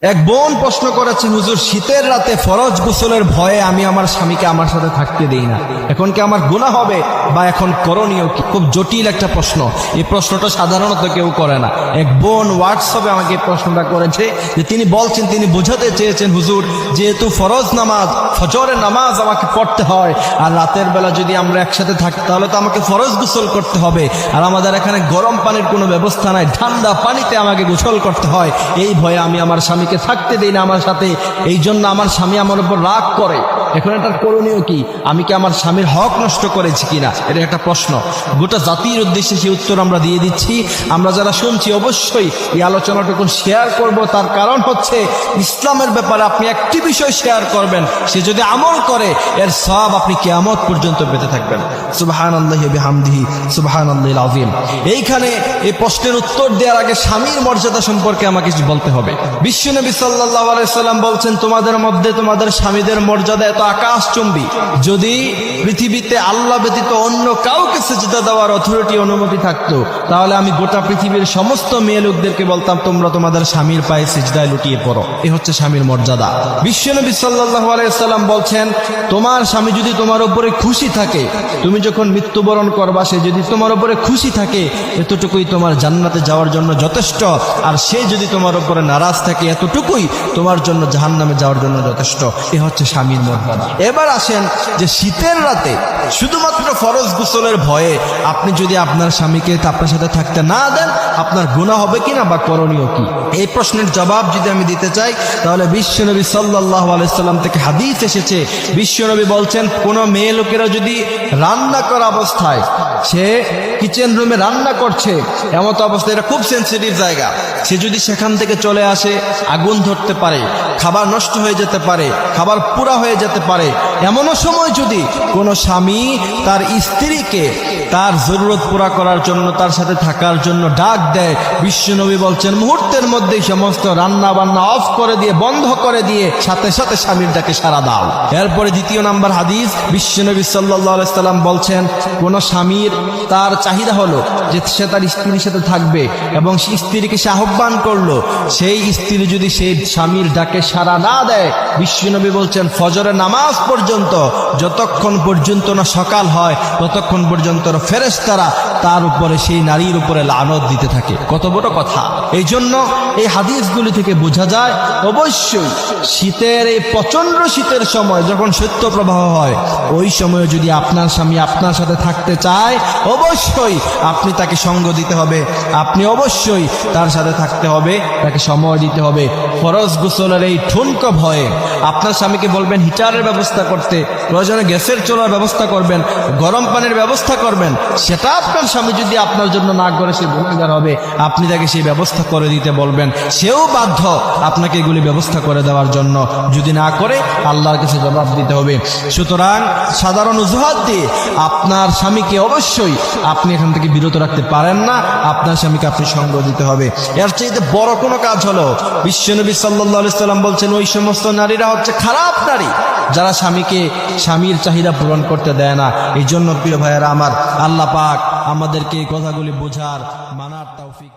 এক বোন প্রশ্ন করেছে, হুজুর শীতের রাতে ফরজ গোসলের ভয়ে আমি আমার স্বামীকে আমার সাথে থাকতে দেই না, এখন কি আমার গুনাহ হবে বা এখন করণীয় কি? খুব জটিল একটা প্রশ্ন। এই প্রশ্নটা সাধারণত কেউ করে না। এক বোন হোয়াটসঅ্যাপে আমাকে এই প্রশ্নটা করেছে যে তিনি বলছেন, তিনি বোঝাতে চেয়েছেন, হুজুর যেহেতু ফরজ নামাজ ফজরের নামাজ আমাকে পড়তে হয়, আর রাতের বেলা যদি আমরা একসাথে থাকি তাহলে তো আমাকে ফরজ গোসল করতে হবে, আর আমাদের এখানে গরম পানির কোনো ব্যবস্থা নাই, ঠান্ডা পানিতে আমাকে গোসল করতে হয়, এই ভয়ে আমি আমার স্বামীকে থাকতে দেই না আমার সাথে, এই জন্য আমার স্বামী আমার উপর রাগ করে। এখন এটার করণীয় কি? আমি কি আমার স্বামীর হক নষ্ট করেছি কিনা? এটা একটা প্রশ্ন। গোটা জাতির উদ্দেশ্যে সেই উত্তর আমরা দিয়ে দিচ্ছি। আমরা যারা শুনছি অবশ্যই এই আলোচনাটুকু শেয়ার করব, তার কারণ হচ্ছে ইসলামের ব্যাপারে আপনি একটি বিষয় শেয়ার করবেন, সে যদি আমল করে এর সওয়াব আপনি কিয়ামত পর্যন্ত পেতে থাকবেন। সুবহানাল্লাহি ওয়া বিহামদিহি সুবহানাল্লাহিল আযীম। এইখানে এই প্রশ্নের উত্তর দেওয়ার আগে স্বামীর মর্যাদা সম্পর্কে আমাকে কিছু বলতে হবে। বিশ্বনবী সাল্লাল্লাহু আলাইহি সাল্লাম বলছেন, তোমাদের মধ্যে তোমাদের স্বামীদের মর্যাদা এত আকাশচুম্বী, যদি পৃথিবীতে আল্লাহ ব্যতীত অন্য কাউকে সিজদা দেওয়ার অথরিটি অনুমতি থাকতো তাহলে আমি গোটা পৃথিবীর সমস্ত মেয়ে লোকদেরকে বলতাম তোমরা তোমাদের স্বামীর পায়ে সিজদায় লুটিয়ে পড়ো। এ হচ্ছে স্বামীর মর্যাদা। বিশ্বনবী সাল্লাল্লাহু আলাইহি সাল্লাম বলছেন, তোমার স্বামী যদি তোমার উপরে খুশি থাকে, তুমি যখন মৃত্যুবরণ করবা সে যদি তোমার উপরে খুশি থাকে, এতটুকুই তোমার জান্নাতে যাওয়ার জন্য যথেষ্ট, আর সে যদি তোমার উপরে নারাজ থাকে এতটুকুই তোমার জন্য জাহান্নামে যাওয়ার জন্য যথেষ্ট। এ হচ্ছে স্বামীর মর্যাদা। এবার আসেন যে শীতের রাতে শুধুমাত্র ফরজ গোসলের ভয়ে আপনি যদি আপনার স্বামীকে আপনার সাথে থাকতে না দেন, আপনার গুনাহ হবে কিনা বা করণীয় কি? এই প্রশ্নের জবাব যদি আমি দিতে চাই তাহলে বিশ্বনবী সাল্লাল্লাহু আলাইহি সাল্লাম থেকে হাদিস এসেছে, বিশ্বনবী বলছেন, কোন মেয়ে লোকেরা যদি রান্না করা অবস্থায়, সে কিচেন রুমে রান্না করছে, এমত অবস্থায়, এটা খুব সেন্সিটিভ জায়গা, সে যদি সেখান থেকে চলে আসে আগুন ধরতে পারে, খাবার নষ্ট হয়ে যেতে পারে, খাবার পুরা হয়ে যেতে পারে, এমনও সময় যদি কোনো স্বামী তার স্ত্রীকে তার জরুরত পুরা করার জন্য তার সাথে থাকার জন্য ডাক দেয়, বিশ্বনবী বলছেন মুহূর্তের মধ্যেই সমস্ত রান্না বান্না অফ করে দিয়ে বন্ধ করে দিয়ে সাথে সাথে স্বামীর ডাকে সাড়া দাও। এরপরে দ্বিতীয় নাম্বার হাদিস, বিশ্বনবী সাল্লাল্লাহু আলাইহি সাল্লাম বলছেন, কোন স্বামীর তার চাহিদা হলো যে সে তার স্ত্রীর সাথে থাকবে এবং স্ত্রীকে সে আহ্বান করলো, সেই স্ত্রী যদি সেই স্বামীর ডাকে সাড়া না দেয়, বিশ্বনবী বলছেন ফজরের নামাজ পর্যন্ত, যতক্ষণ পর্যন্ত না সকাল হয় ততক্ষণ পর্যন্ত ফেরেশতারা তার উপরে, সেই নারীর উপরে লানত দিতে থাকে। কত বড় কথা! এই জন্য এই হাদিসগুলি থেকে বোঝা যায় অবশ্যই শীতের, এই প্রচন্ড শীতের সময় যখন শৈত্যপ্রবাহ হয়, ওই সময়ে যদি আপনার স্বামী আপনার সাথে থাকতে চায়, অবশ্যই আপনি তাকে সঙ্গ দিতে হবে, আপনি অবশ্যই তার সাথে থাকতে হবে, তাকে সময় দিতে হবে। ফরজ গোসলের এই ঠুনকো ভয়ে আপনার স্বামীকে বলবেন হিটারের ব্যবস্থা করতে, প্রয়োজনে গ্যাসের চুলার ব্যবস্থা করবেন, গরম পানির ব্যবস্থা করবেন, সেটা আপনার স্বামী যদি আপনার জন্য না করে সে গুনাহগার হবে, আপনি তাকে সেই ব্যবস্থা করে দিতে বলবেন, সেও বাধ্য আপনাকে এগুলি ব্যবস্থা করে দেওয়ার জন্য। যদি না করে আল্লাহর কাছে জবাব দিতে হবে। সুতরাং সাধারণ অজুহাত দিয়ে আপনার স্বামীকে অবশ্যই আপনি এখান থেকে বিরত রাখতে পারেন না, আপনার স্বামীকে আপনি সঙ্গ দিতে হবে। এর চাইতে বড় কোনো কাজ হলো, বিশ্বনবী সাল্লাল্লাহু আলাইহি সাল্লাম বলছেন, ওই সমস্ত নারীরা হচ্ছে খারাপ নারী যারা স্বামীর চাহিদা পূরণ করতে দেয় না। এই জন্য প্রিয় ভাইয়েরা আমার, আল্লাহ পাক আমাদেরকে এই কথাগুলি বোঝার, মানার তৌফিক